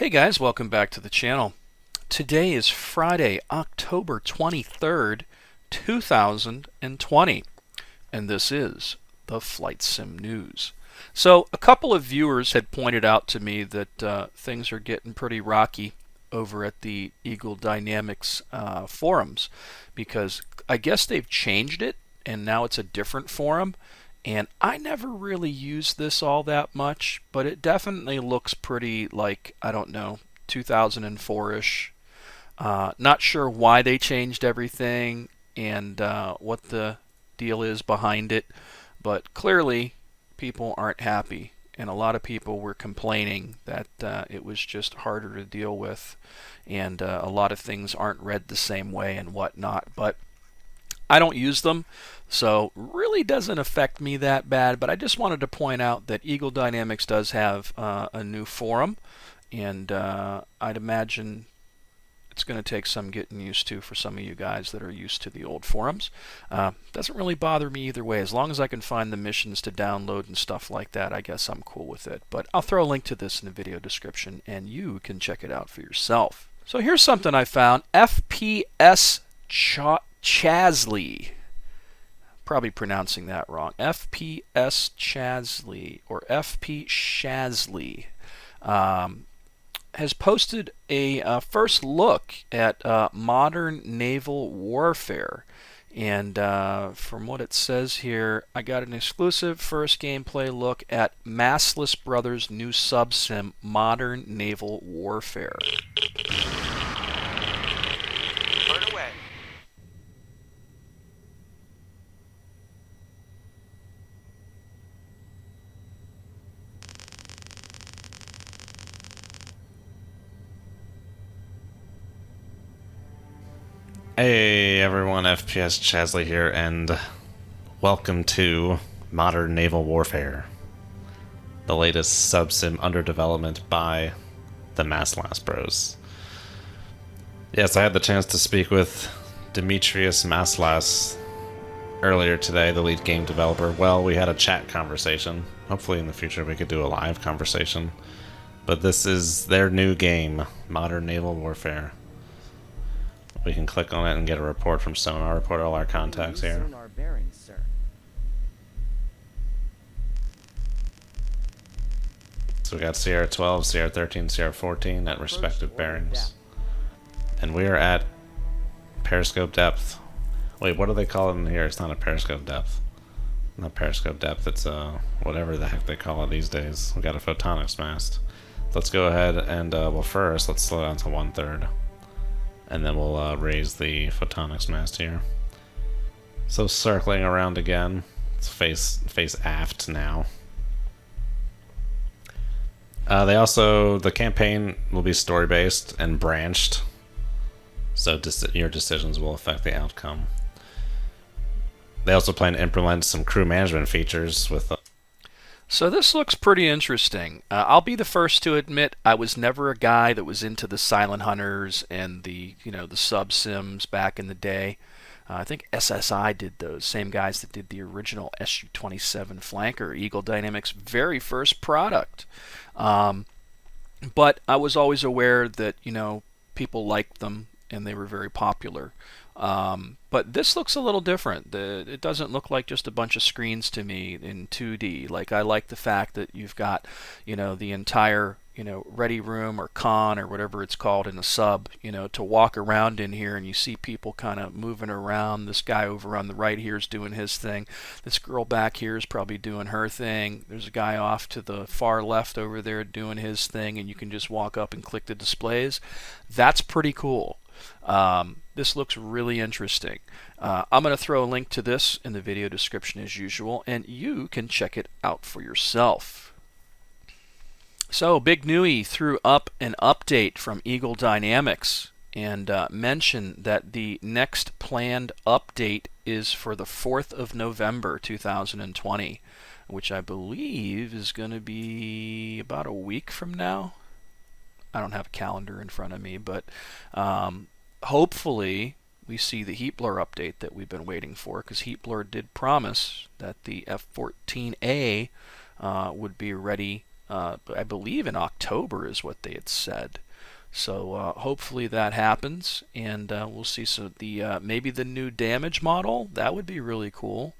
Hey guys, welcome back to the channel. Today is Friday, October 23rd, 2020, and this is the Flight Sim News. So, a couple of viewers had pointed out to me that things are getting pretty rocky over at the Eagle Dynamics forums, because I guess they've changed it and now it's a different forum. And I never really used this all that much, but it definitely looks pretty like, I don't know, 2004-ish. Not sure why they changed everything and what the deal is behind it, but clearly people aren't happy. And a lot of people were complaining that it was just harder to deal with, and a lot of things aren't read the same way and whatnot. But I don't use them, so really doesn't affect me that bad. But I just wanted to point out that Eagle Dynamics does have a new forum, and I'd imagine it's going to take some getting used to for some of you guys that are used to the old forums. Doesn't really bother me either way. As long as I can find the missions to download and stuff like that, I guess I'm cool with it. But I'll throw a link to this in the video description, and you can check it out for yourself. So here's something I found. FPSchazly. Probably pronouncing that wrong. FPSchazly or FPSchazly has posted a first look at modern naval warfare. And from what it says here, I got an exclusive first gameplay look at Massless Brothers' new sub-sim, Modern Naval Warfare. Burn away. Hey everyone, FPSchazly here, and welcome to Modern Naval Warfare, the latest sub-sim under development by the Massless Bros. Yes, I had the chance to speak with Demetrius Massless earlier today, the lead game developer. Well, we had a chat conversation. Hopefully in the future we could do a live conversation. But this is their new game, Modern Naval Warfare. We can click on it and get a report from Sonar, report all our contacts here. Sonar bearings, sir. So we got Sierra 12, Sierra 13, Sierra 14 at respective bearings. And we are at periscope depth. Wait, what do they call it in here? It's not a periscope depth. Not periscope depth, it's whatever the heck they call it these days. We got a photonics mast. Let's go ahead and, well first, let's slow down to 1/3. And then we'll raise the photonics mast here. So circling around again. Let's face aft now. The campaign will be story based and branched, so your decisions will affect the outcome. They also plan to implement some crew management features with So this looks pretty interesting. I'll be the first to admit I was never a guy that was into the Silent Hunters and the sub sims back in the day. I think SSI did those, same guys that did the original SU-27 Flanker, Eagle Dynamics' very first product. But I was always aware that people liked them and they were very popular. But this looks a little different. It doesn't look like just a bunch of screens to me in 2D. Like, I like the fact that you've got, the entire, ready room or con or whatever it's called in a sub, to walk around in here, and you see people kind of moving around. This guy over on the right here is doing his thing. This girl back here is probably doing her thing. There's a guy off to the far left over there doing his thing, and you can just walk up and click the displays. That's pretty cool. This looks really interesting. I'm going to throw a link to this in the video description as usual, and you can check it out for yourself. So, BigNewy threw up an update from Eagle Dynamics and mentioned that the next planned update is for the 4th of November 2020, which I believe is going to be about a week from now. I don't have a calendar in front of me, but hopefully we see the heat blur update that we've been waiting for, because heat blur did promise that the F-14A would be ready I believe in October is what they had said. So hopefully that happens, and we'll see. So the maybe the new damage model, that would be really cool.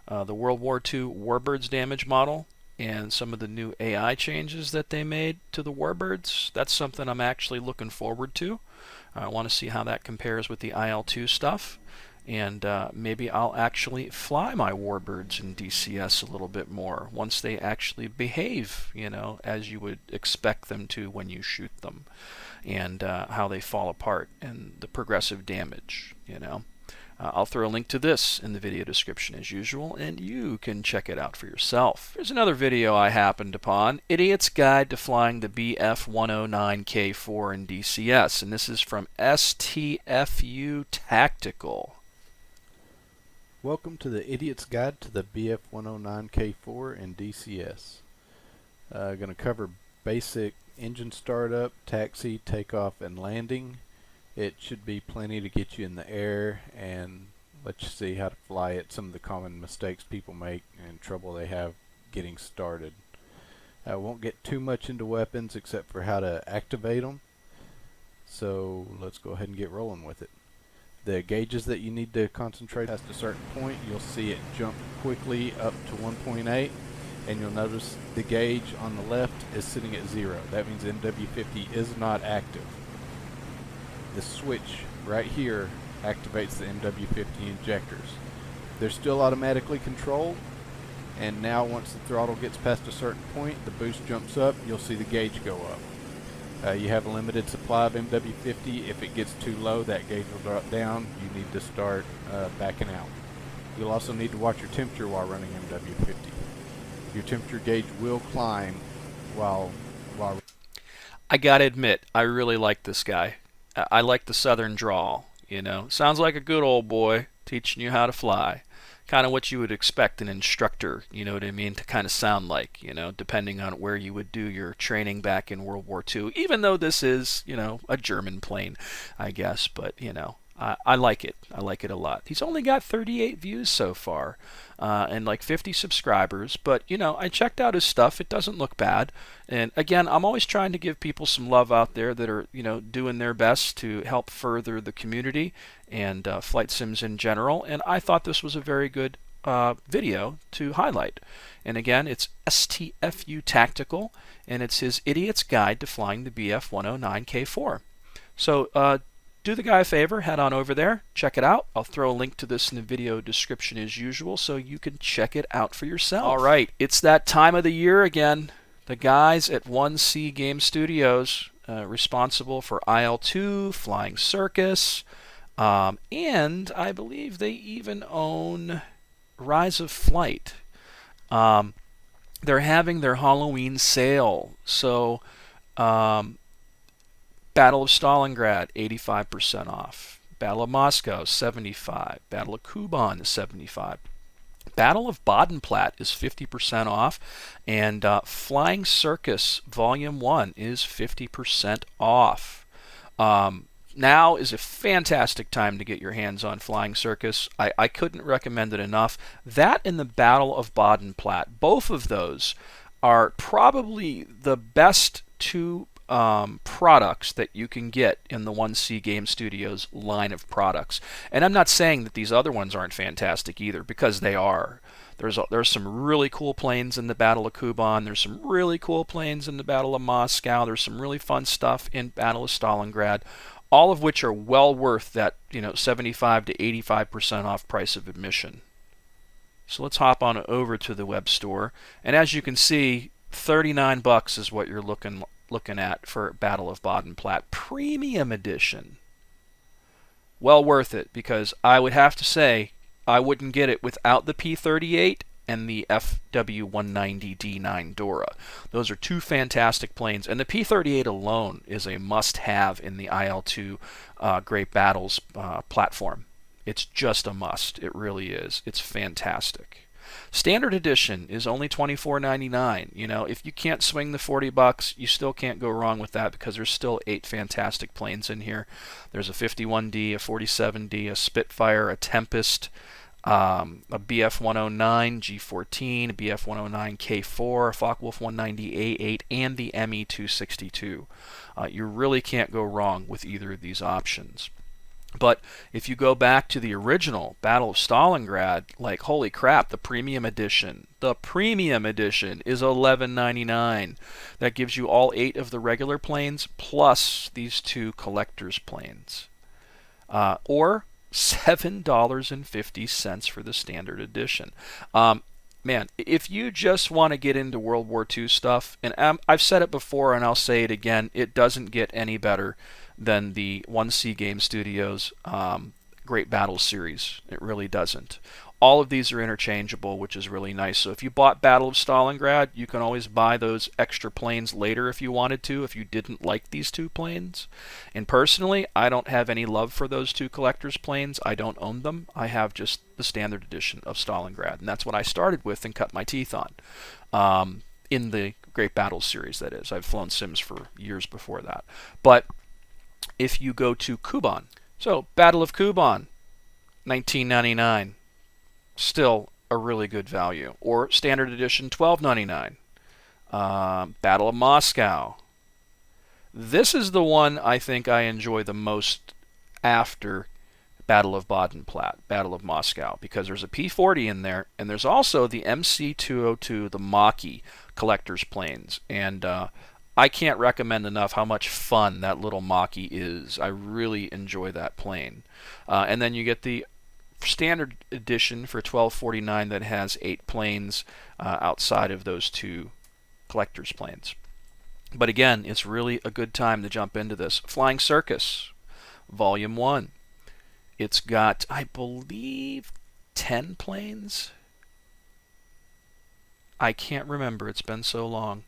The World War II Warbirds damage model, and some of the new AI changes that they made to the Warbirds. That's something I'm actually looking forward to. I want to see how that compares with the IL-2 stuff. And maybe I'll actually fly my Warbirds in DCS a little bit more once they actually behave, as you would expect them to when you shoot them, and how they fall apart and the progressive damage, I'll throw a link to this in the video description as usual, and you can check it out for yourself. Here's another video I happened upon, Idiot's Guide to Flying the BF-109K4 in DCS, and this is from STFUTactical. Welcome to the Idiot's Guide to the BF-109K4 in DCS. Going to cover basic engine startup, taxi, takeoff, and landing. It should be plenty to get you in the air and let you see how to fly it, some of the common mistakes people make and trouble they have getting started. I won't get too much into weapons except for how to activate them. So let's go ahead and get rolling with it. The gauges that you need to concentrate past a certain point, you'll see it jump quickly up to 1.8, and you'll notice the gauge on the left is sitting at 0. That means MW50 is not active. The switch right here activates the MW50 injectors. They're still automatically controlled, and now once the throttle gets past a certain point, the boost jumps up, you'll see the gauge go up. You have a limited supply of MW50. If it gets too low, that gauge will drop down. You need to start backing out. You'll also need to watch your temperature while running MW50. Your temperature gauge will climb while I gotta admit, I really like this guy. I like the southern drawl, Sounds like a good old boy teaching you how to fly. Kind of what you would expect an instructor, to kind of sound like, depending on where you would do your training back in World War II, even though this is, a German plane, I guess, but, I like it. I like it a lot. He's only got 38 views so far, and like 50 subscribers, but, I checked out his stuff. It doesn't look bad, and again, I'm always trying to give people some love out there that are, doing their best to help further the community and flight sims in general, and I thought this was a very good video to highlight. And again, it's STFUTactical, and it's his Idiot's Guide to Flying the BF-109K4. So do the guy a favor, head on over there, check it out. I'll throw a link to this in the video description as usual so you can check it out for yourself. All right, it's that time of the year again. The guys at 1C Game Studios, responsible for IL-2, Flying Circus, and I believe they even own Rise of Flight. They're having their Halloween sale. So, Battle of Stalingrad, 85% off. Battle of Moscow, 75. Battle of Kuban, 75. Battle of Bodenplatte is 50% off. And Flying Circus Volume 1 is 50% off. Now is a fantastic time to get your hands on Flying Circus. I couldn't recommend it enough. That and the Battle of Bodenplatte, both of those are probably the best two products that you can get in the 1C Game Studios line of products. And I'm not saying that these other ones aren't fantastic either, because they are. There's some really cool planes in the Battle of Kuban. There's some really cool planes in the Battle of Moscow. There's some really fun stuff in Battle of Stalingrad, all of which are well worth that 75 to 85% off price of admission. So let's hop on over to the web store, and as you can see, $39 is what you're looking at for Battle of Bodenplatte Premium Edition. Well worth it, because I would have to say I wouldn't get it without the P-38 and the FW-190D9 Dora. Those are two fantastic planes, and the P-38 alone is a must-have in the IL-2 Great Battles platform. It's just a must. It really is. It's fantastic. Standard edition is only $24.99. If you can't swing the $40, you still can't go wrong with that, because there's still 8 fantastic planes in here. There's a 51D, a 47D, a Spitfire, a Tempest, a BF-109 G14, a BF-109 K4, a Focke-Wulf 190 A8, and the ME-262. You really can't go wrong with either of these options. But if you go back to the original Battle of Stalingrad, like, holy crap, the premium edition is $11.99. That gives you all 8 of the regular planes plus these 2 collector's planes. Or $7.50 for the standard edition. Man, if you just want to get into World War II stuff, and I've said it before and I'll say it again, it doesn't get any better than the 1C Game Studios Great Battles series. It really doesn't. All of these are interchangeable, which is really nice. So if you bought Battle of Stalingrad, you can always buy those extra planes later if you wanted to, if you didn't like these 2 planes. And personally, I don't have any love for those 2 collector's planes. I don't own them. I have just the standard edition of Stalingrad, and that's what I started with and cut my teeth on. In the Great Battles series, that is. I've flown sims for years before that. But if you go to Kuban, so Battle of Kuban, $19.99. Still a really good value. Or standard edition, $12.99. Battle of Moscow. This is the one I think I enjoy the most after Battle of Baden-Platte, Battle of Moscow, because there's a P-40 in there, and there's also the MC-202, the Maki collector's planes. And I can't recommend enough how much fun that little Maki is. I really enjoy that plane. And then you get the standard edition for $12.49 that has 8 planes outside of those 2 collector's planes. But again, it's really a good time to jump into this. Flying Circus, Volume 1. It's got, I believe, 10 planes? I can't remember. It's been so long.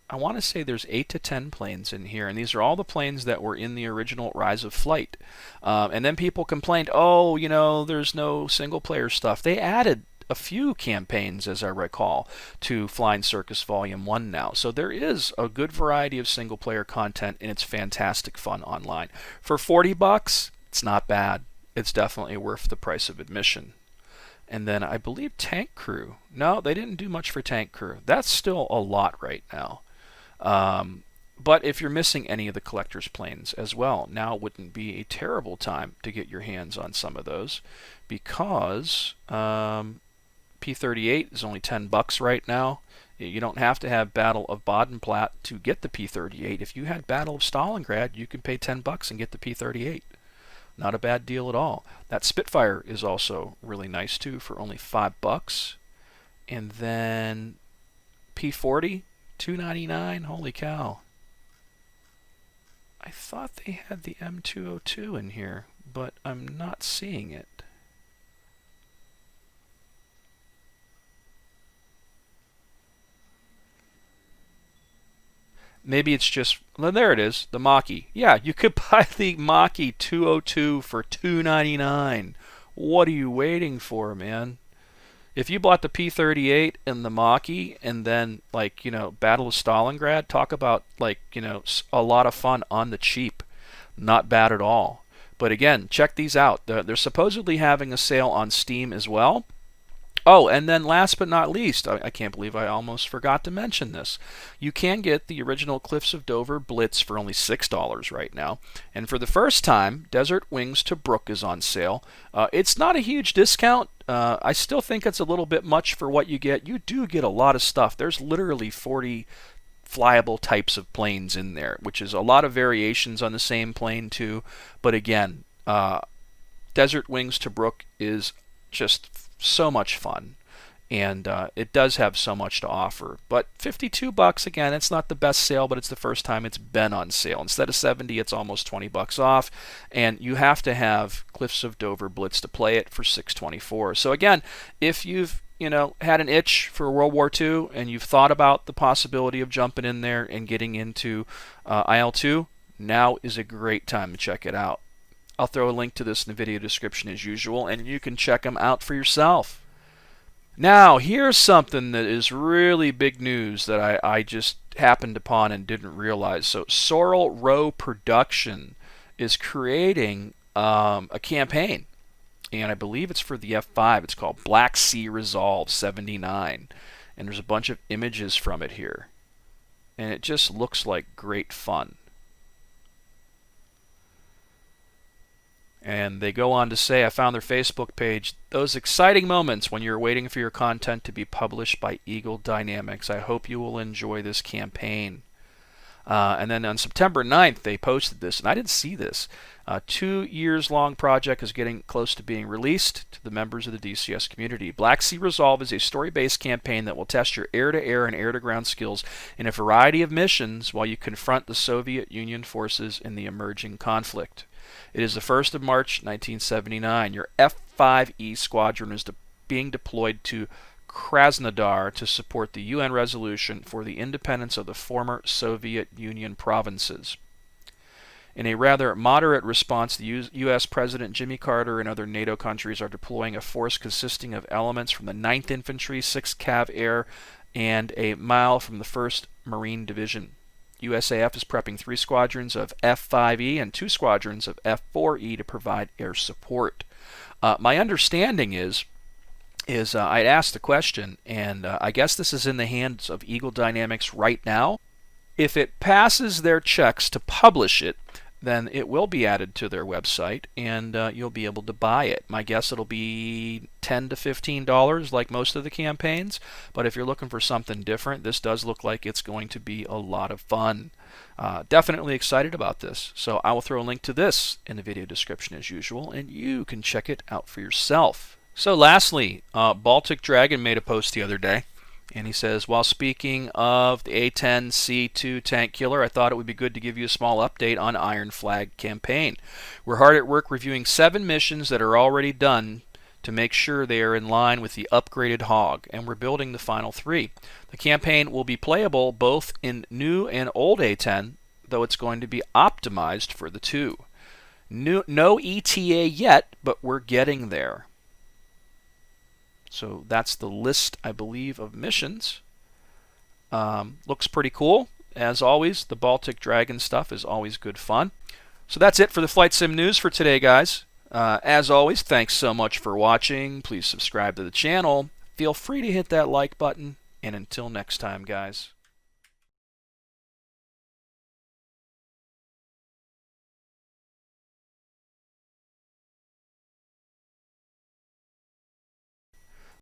I want to say there's 8 to 10 planes in here, and these are all the planes that were in the original Rise of Flight. And then people complained, oh, you know, there's no single-player stuff. They added a few campaigns, as I recall, to Flying Circus Volume 1 now. So there is a good variety of single-player content, and it's fantastic fun online. For $40, it's not bad. It's definitely worth the price of admission. And then I believe Tank Crew. No, they didn't do much for Tank Crew. That's still a lot right now. But if you're missing any of the collector's planes as well, now wouldn't be a terrible time to get your hands on some of those, because P-38 is only $10 right now. You don't have to have Battle of Baden-Platte to get the P-38. If you had Battle of Stalingrad, you can pay $10 and get the P-38. Not a bad deal at all. That Spitfire is also really nice too for only $5. And then P-40, $2.99. Holy cow. I thought they had the M202 in here, but I'm not seeing it. Maybe it's just, well, there it is, the Maki. Yeah, you could buy the Maki 202 for $2.99. What are you waiting for, man? If you bought the P-38 and the Maki, and then, like, you know, Battle of Stalingrad, talk about, like, you know, a lot of fun on the cheap. Not bad at all. But again, check these out. They're supposedly having a sale on Steam as well. Oh, and then last but not least, I can't believe I almost forgot to mention this. You can get the original Cliffs of Dover Blitz for only $6 right now. And for the first time, Desert Wings to Brook is on sale. It's not a huge discount. I still think it's a little bit much for what you get. You do get a lot of stuff. There's literally 40 flyable types of planes in there, which is a lot of variations on the same plane too. But again, Desert Wings to Brook is just so much fun, and it does have so much to offer. But $52, again, it's not the best sale, but it's the first time it's been on sale. Instead of $70, it's almost $20 off, and you have to have Cliffs of Dover Blitz to play it for $6.24. So again, if you've had an itch for World War II and you've thought about the possibility of jumping in there and getting into IL-2, now is a great time to check it out. I'll throw a link to this in the video description as usual, and you can check them out for yourself. Now, here's something that is really big news that I just happened upon and didn't realize. So, Sorrel Row Production is creating a campaign. and I believe it's for the F5. It's called Black Sea Resolve 79, and there's a bunch of images from it here, and it just looks like great fun. And they go on to say, I found their Facebook page, those exciting moments when you're waiting for your content to be published by Eagle Dynamics. I hope you will enjoy this campaign. And then on September 9th, they posted this, and I didn't see this. A 2 years long project is getting close to being released to the members of the DCS community. Black Sea Resolve is a story-based campaign that will test your air-to-air and air-to-ground skills in a variety of missions while you confront the Soviet Union forces in the emerging conflict. It is the 1st of March 1979. Your F-5E squadron is being deployed to Krasnodar to support the UN resolution for the independence of the former Soviet Union provinces. In a rather moderate response, the U.S. President Jimmy Carter and other NATO countries are deploying a force consisting of elements from the 9th Infantry, 6th Cav Air, and a mile from the 1st Marine Division. USAF is prepping 3 squadrons of F-5E and 2 squadrons of F-4E to provide air support. My understanding is I'd asked the question, and I guess this is in the hands of Eagle Dynamics right now. If it passes their checks to publish it, then it will be added to their website, and you'll be able to buy it. My guess it'll be $10 to $15 like most of the campaigns, but if you're looking for something different, this does look like it's going to be a lot of fun. Definitely excited about this, so I will throw a link to this in the video description as usual, and you can check it out for yourself. So lastly, Baltic Dragon made a post the other day, and he says, while speaking of the A-10C II tank killer, I thought it would be good to give you a small update on Iron Flag campaign. We're hard at work reviewing 7 missions that are already done to make sure they are in line with the upgraded Hog, and we're building the final 3. The campaign will be playable both in new and old A-10, though it's going to be optimized for the 2. No ETA yet, but we're getting there. So that's the list, I believe, of missions. Looks pretty cool. As always, the Baltic Dragon stuff is always good fun. So that's it for the Flight Sim News for today, guys. As always, thanks so much for watching. Please subscribe to the channel. Feel free to hit that like button. And until next time, guys.